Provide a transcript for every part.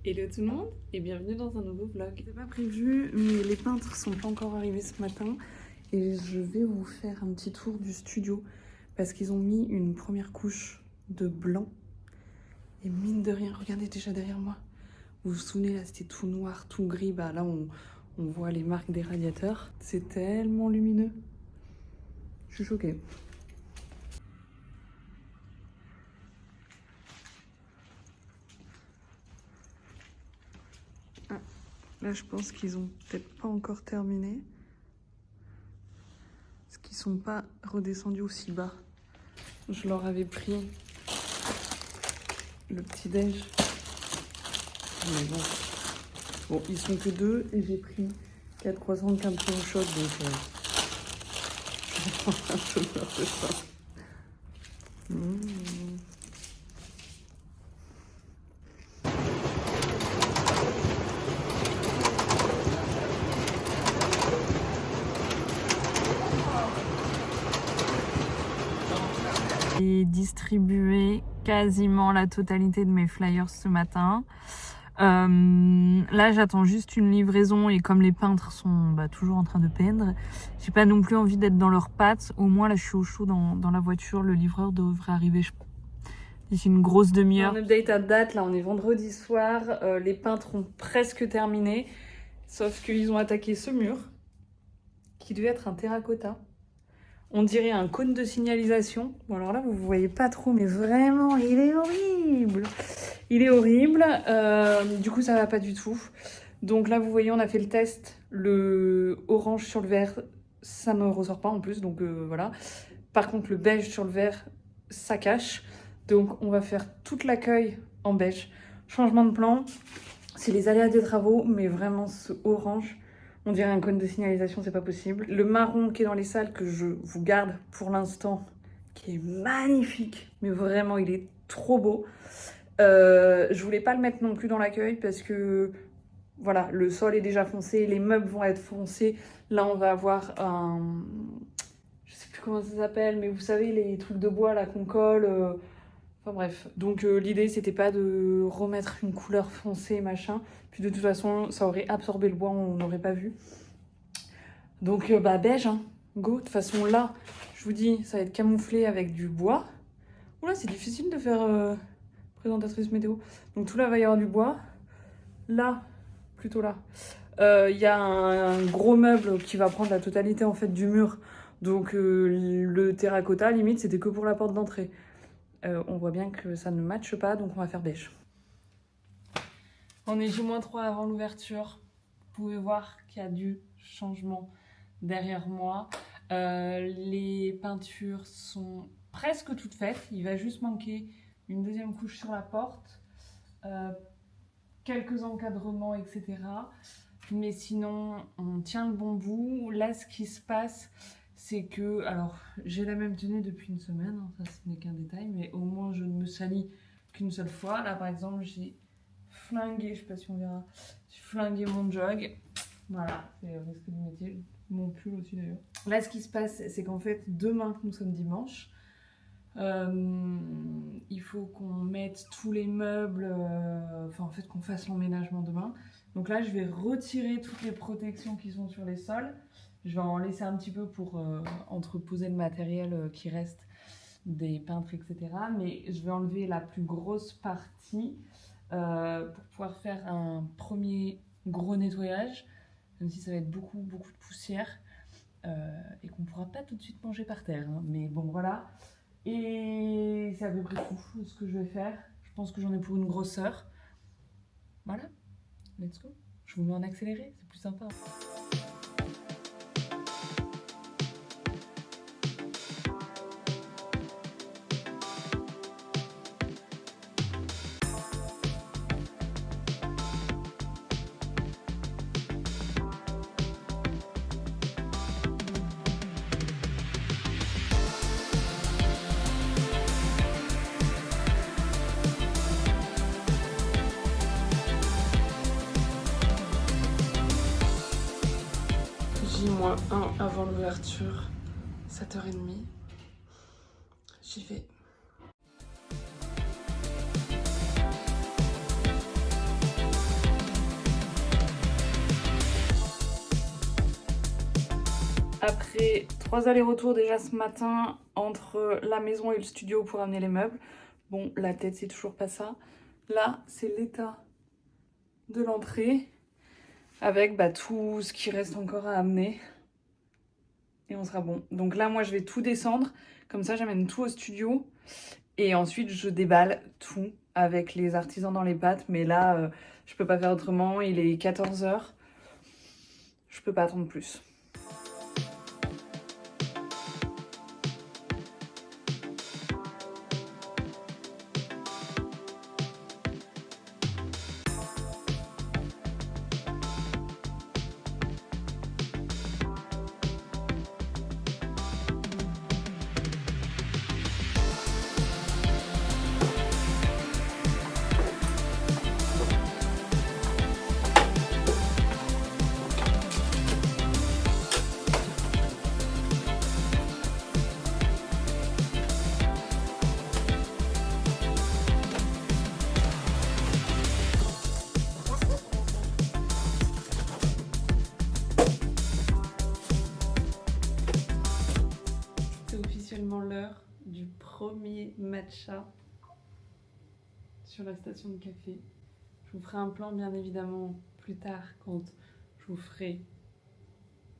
Hello tout le monde et bienvenue dans un nouveau vlog. C'était pas prévu mais les peintres sont pas encore arrivés ce matin et je vais vous faire un petit tour du studio parce qu'ils ont mis une première couche de blanc et mine de rien, regardez déjà derrière moi. Vous vous souvenez là c'était tout noir, tout gris, bah là on voit les marques des radiateurs. C'est tellement lumineux. Je suis choquée. Là, je pense qu'ils ont peut-être pas encore terminé. Parce qu'ils sont pas redescendus aussi bas. Je leur avais pris le petit-déj. Mais bon. Bon, ils sont que deux et j'ai pris 4 croissants de camping chaud. Donc, je vais prendre un peu peur de ça. J'ai distribué quasiment la totalité de mes flyers ce matin. Là j'attends juste une livraison et comme les peintres sont toujours en train de peindre, j'ai pas non plus envie d'être dans leurs pattes. Au moins là je suis au chaud dans la voiture, le livreur devrait arriver d'ici une grosse demi-heure. Un update à date, là on est vendredi soir, les peintres ont presque terminé, sauf qu'ils ont attaqué ce mur qui devait être un terracotta. On dirait un cône de signalisation. Bon alors là vous voyez pas trop mais vraiment il est horrible. Il est horrible, du coup ça va pas du tout. Donc là vous voyez on a fait le test, le orange sur le vert ça ne ressort pas en plus donc voilà. Par contre le beige sur le vert ça cache. Donc on va faire toute l'accueil en beige. Changement de plan, c'est les aléas des travaux mais vraiment ce orange, on dirait un cône de signalisation, c'est pas possible. Le marron qui est dans les salles que je vous garde pour l'instant, qui est magnifique, mais vraiment il est trop beau. Je voulais pas le mettre non plus dans l'accueil parce que voilà, le sol est déjà foncé, les meubles vont être foncés. Là, on va avoir un... Je sais plus comment ça s'appelle, mais vous savez, les trucs de bois là qu'on colle. Enfin bref. Donc l'idée, c'était pas de remettre une couleur foncée, machin. Puis de toute façon, ça aurait absorbé le bois, on n'aurait pas vu. Donc beige, hein. Go. De toute façon, là, je vous dis, ça va être camouflé avec du bois. Oula, c'est difficile de faire... présentatrice météo. Donc tout là va y avoir du bois. Là, plutôt là, il y a un gros meuble qui va prendre la totalité en fait du mur. Donc le terracotta, limite, c'était que pour la porte d'entrée. On voit bien que ça ne matche pas, donc on va faire beige. On est J-3 avant l'ouverture. Vous pouvez voir qu'il y a du changement derrière moi. Les peintures sont presque toutes faites. Il va juste manquer une deuxième couche sur la porte, quelques encadrements, etc. Mais sinon, on tient le bon bout. Là, ce qui se passe, c'est que... Alors, j'ai la même tenue depuis une semaine, hein, ça ce n'est qu'un détail, mais au moins je ne me salis qu'une seule fois. Là, par exemple, j'ai flingué, je sais pas si on verra, j'ai flingué mon jog. Voilà, c'est le risque du métier. Mon pull aussi d'ailleurs. Là, ce qui se passe, c'est qu'en fait, demain, nous sommes dimanche, il faut qu'on mette tous les meubles, enfin en fait qu'on fasse l'emménagement demain. Donc là je vais retirer toutes les protections qui sont sur les sols. Je vais en laisser un petit peu pour entreposer le matériel qui reste des peintres, etc. Mais je vais enlever la plus grosse partie pour pouvoir faire un premier gros nettoyage, même si ça va être beaucoup de poussière et qu'on ne pourra pas tout de suite manger par terre, hein. Mais bon voilà. Et c'est à peu près tout ce que je vais faire. Je pense que j'en ai pour une grosse heure. Voilà, let's go. Je vous mets en accéléré, c'est plus sympa. J-1 avant l'ouverture, 7h30. J'y vais. Après 3 allers-retours déjà ce matin entre la maison et le studio pour amener les meubles. Bon, la tête, c'est toujours pas ça. Là, c'est l'état de l'entrée avec tout ce qui reste encore à amener. Et on sera bon. Donc là, moi, je vais tout descendre. Comme ça, j'amène tout au studio. Et ensuite, je déballe tout avec les artisans dans les pâtes. Mais là, je peux pas faire autrement. Il est 14h. Je peux pas attendre plus. L'heure du premier matcha sur la station de café. Je vous ferai un plan bien évidemment plus tard quand je vous ferai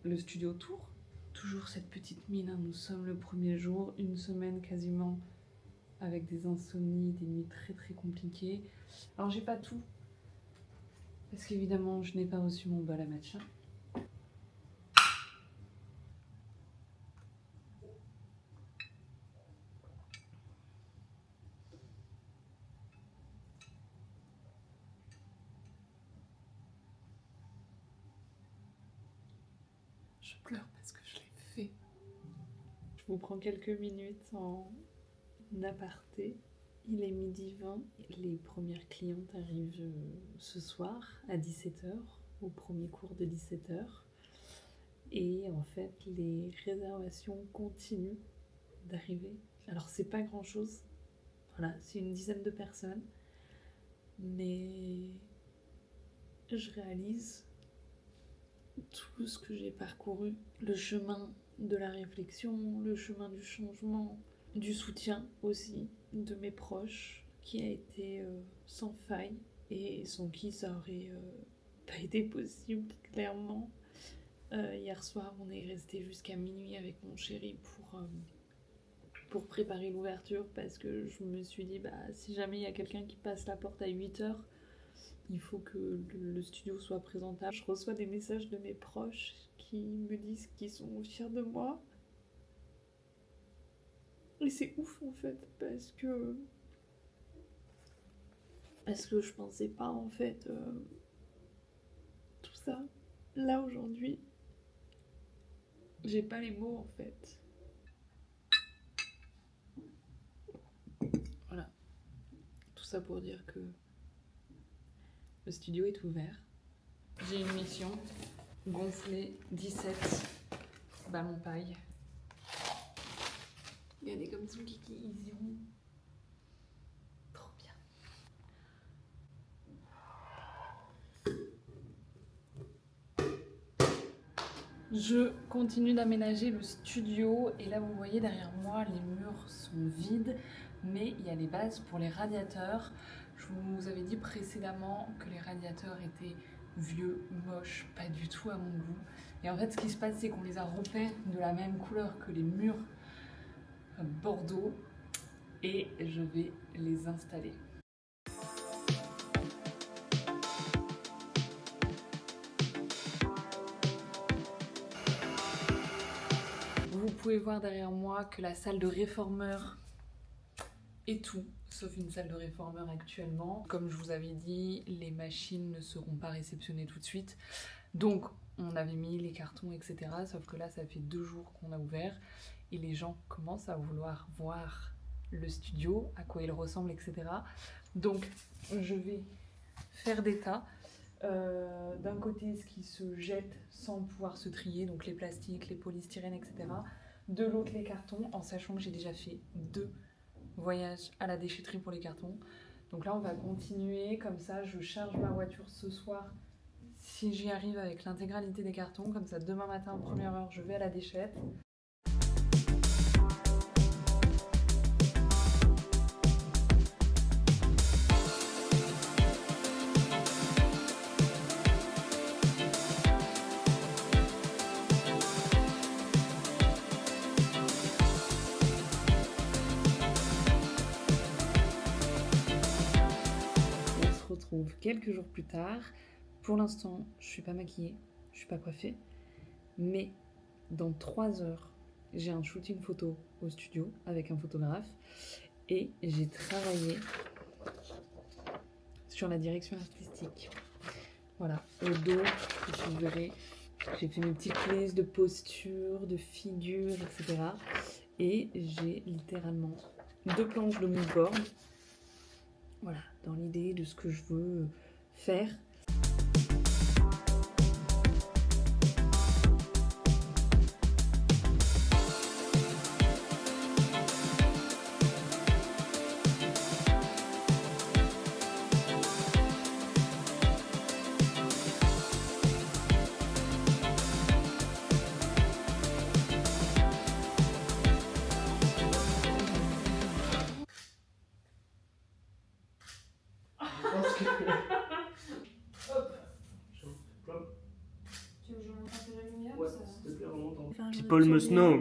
le studio tour. Toujours cette petite mine, hein. Nous sommes le premier jour, une semaine quasiment avec des insomnies, des nuits très très compliquées. Alors j'ai pas tout parce qu'évidemment je n'ai pas reçu mon bol à matcha. Je pleure parce que je l'ai fait. Je vous prends quelques minutes en aparté. Il est 12h20. Les premières clientes arrivent ce soir à 17h, au premier cours de 17h. Et en fait, les réservations continuent d'arriver. Alors, c'est pas grand chose. Voilà, c'est une dizaine de personnes. Mais je réalise tout ce que j'ai parcouru, le chemin de la réflexion, le chemin du changement, du soutien aussi de mes proches, qui a été sans faille et sans qui ça aurait pas été possible, clairement. Hier soir, on est resté jusqu'à minuit avec mon chéri pour préparer l'ouverture parce que je me suis dit, si jamais il y a quelqu'un qui passe la porte à 8h, il faut que le studio soit présentable. Je reçois des messages de mes proches qui me disent qu'ils sont fiers de moi. Et c'est ouf en fait, parce que je pensais pas en fait tout ça. Là aujourd'hui, j'ai pas les mots en fait. Voilà. Tout ça pour dire que le studio est ouvert. J'ai une mission, gonfler 17 ballons paille. Regardez comme son kiki, ils iront. Trop bien. Je continue d'aménager le studio et là vous voyez derrière moi les murs sont vides mais il y a les bases pour les radiateurs. Je vous avais dit précédemment que les radiateurs étaient vieux, moches, pas du tout à mon goût. Et en fait ce qui se passe c'est qu'on les a refaits de la même couleur que les murs bordeaux et je vais les installer. Vous pouvez voir derrière moi que la salle de réformeur est tout, sauf une salle de réformeur actuellement. Comme je vous avais dit, les machines ne seront pas réceptionnées tout de suite. Donc on avait mis les cartons, etc. Sauf que là, ça fait 2 jours qu'on a ouvert et les gens commencent à vouloir voir le studio, à quoi il ressemble, etc. Donc je vais faire des tas. D'un côté ce qui se jette sans pouvoir se trier, donc les plastiques, les polystyrènes, etc. De l'autre les cartons, en sachant que j'ai déjà fait 2 voyages à la déchetterie pour les cartons. Donc là on va continuer, comme ça je charge ma voiture ce soir si j'y arrive avec l'intégralité des cartons, comme ça demain matin, première heure, je vais à la déchette. On se retrouve quelques jours plus tard. Pour l'instant, je suis pas maquillée, je suis pas coiffée, mais dans 3 heures, j'ai un shooting photo au studio avec un photographe et j'ai travaillé sur la direction artistique. Voilà, au dos, vous verrez, j'ai fait mes petites prises de posture, de figure, etc. Et j'ai littéralement 2 planches de mood board. Voilà, dans l'idée de ce que je veux faire. Tu veux que je monte un peu la lumière Ouais, ça... s'il te plaît, remonte en Enfin, People must know.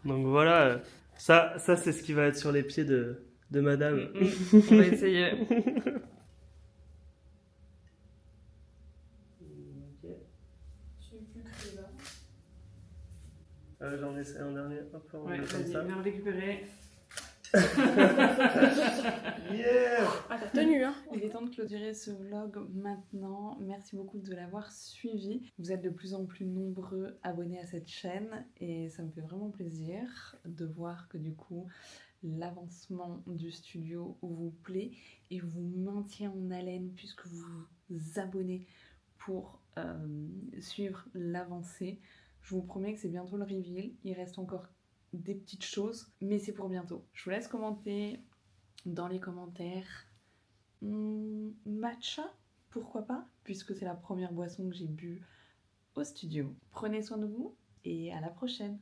Donc voilà, ça c'est ce qui va être sur les pieds de madame. On va essayer. Je suis plus crue là. J'en essaie un dernier, hop, on Ouais, met comme vas-y, ça. viens le récupérer. Yeah. Ah, t'as tenu, hein. Il est temps de clôturer ce vlog maintenant. Merci beaucoup de l'avoir suivi. Vous êtes de plus en plus nombreux abonnés à cette chaîne et ça me fait vraiment plaisir de voir que du coup l'avancement du studio vous plaît et vous maintient en haleine puisque vous vous abonnez pour suivre l'avancée. Je vous promets que c'est bientôt le reveal. Il reste encore des petites choses, mais c'est pour bientôt. Je vous laisse commenter dans les commentaires. Matcha, pourquoi pas, puisque c'est la première boisson que j'ai bu au studio. Prenez soin de vous et à la prochaine.